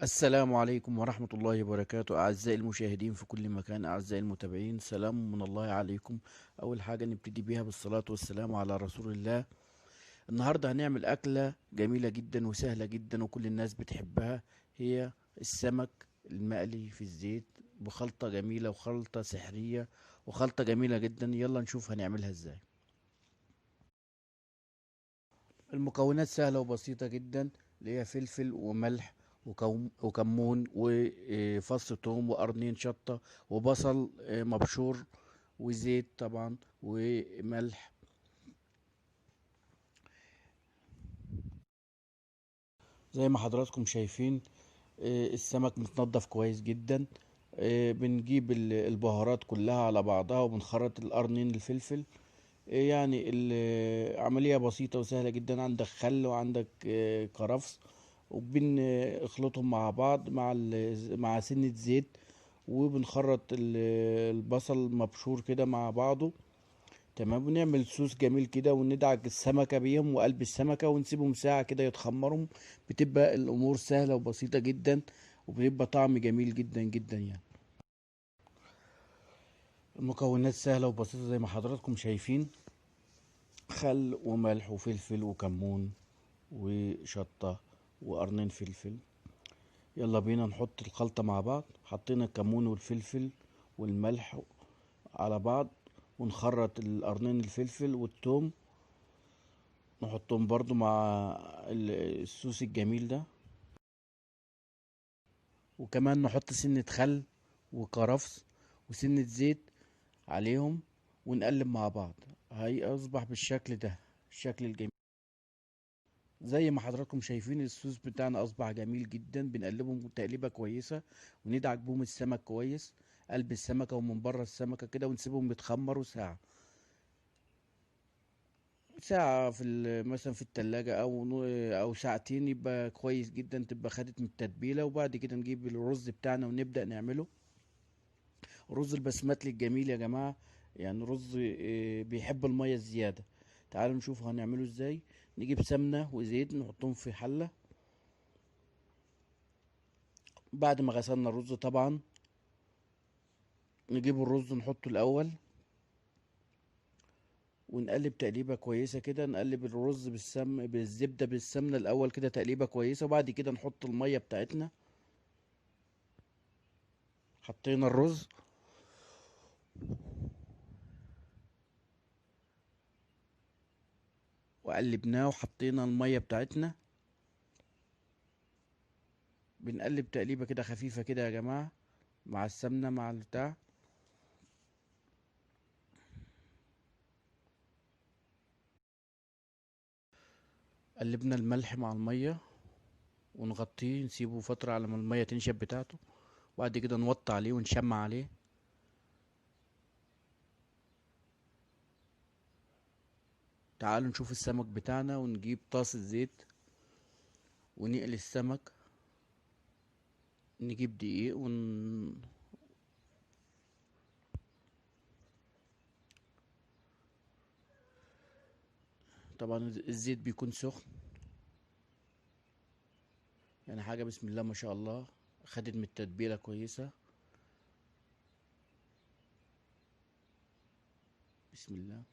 السلام عليكم ورحمة الله وبركاته، أعزائي المشاهدين في كل مكان، أعزائي المتابعين، سلام من الله عليكم. أول حاجة نبتدي بيها بالصلاة والسلام على رسول الله. النهاردة هنعمل أكلة جميلة جدا وسهلة جدا وكل الناس بتحبها. هي السمك المقلي في الزيت بخلطة جميلة وخلطة سحرية وخلطة جميلة جدا. يلا نشوف هنعملها ازاي. المكونات سهلة وبسيطة جدا، اللي هي فلفل وملح وكمون وفص ثوم وقرنين شطة وبصل مبشور وزيت طبعا وملح. زي ما حضراتكم شايفين السمك متنضف كويس جدا. بنجيب البهارات كلها على بعضها وبنخرط القرنين الفلفل. يعني العملية بسيطة وسهلة جدا. عندك خل وعندك كرفس، وبنخلطهم مع بعض مع سنة زيت، وبنخرط البصل مبشور كده مع بعضه. تمام، ونعمل صوص جميل كده وندعك السمكة بيهم وقلب السمكة ونسيبهم ساعة كده يتخمروا. بتبقى الأمور سهلة وبسيطة جدا، وبيبقى طعم جميل جدا جدا يعني. المكونات سهلة وبسيطة زي ما حضراتكم شايفين: خل وملح وفلفل وكمون وشطة وقرنين فلفل. يلا بينا نحط الخلطة مع بعض. حطينا الكمون والفلفل والملح على بعض، ونخرط القرنين الفلفل والثوم نحطهم برضو مع الصوص الجميل ده. وكمان نحط سنة خل وكرفس وسنة زيت عليهم، ونقلب مع بعض. هي أصبح بالشكل ده، الشكل الجميل. زي ما حضراتكم شايفين الصوص بتاعنا اصبح جميل جدا. بنقلبهم تقليبه كويسه وندعك بهم السمك كويس، قلب السمكه ومن بره السمكه كده، ونسيبهم يتخمروا ساعه. ساعه في مثلا في التلاجة او ساعتين يبقى كويس جدا، تبقى خدت من التتبيله. وبعد كده نجيب الرز بتاعنا ونبدا نعمله. رز البسمتي الجميل يا جماعه، يعني رز بيحب الميه الزياده. تعالوا نشوف هنعمله ازاي. نجيب سمنه وزيت نحطهم في حله. بعد ما غسلنا الرز طبعا نجيب الرز نحطه الاول ونقلب تقليبه كويسه كده. نقلب الرز بالزبده بالسمنه الاول كده تقليبه كويسه، وبعد كده نحط الميه بتاعتنا. حطينا الرز وقلبناه وحطينا الميه بتاعتنا. بنقلب تقليبه كده خفيفه كده يا جماعه مع السمنه مع البتاع. قلبنا الملح مع الميه ونغطيه نسيبه فتره على ما الميه تنشف بتاعته، وبعد كده نوطي عليه ونشمع عليه. تعالوا نشوف السمك بتاعنا، ونجيب طاسة زيت ونقلي السمك. نجيب دقيق طبعا الزيت بيكون سخن، يعني حاجة بسم الله ما شاء الله، خدت من التتبيلة كويسة. بسم الله.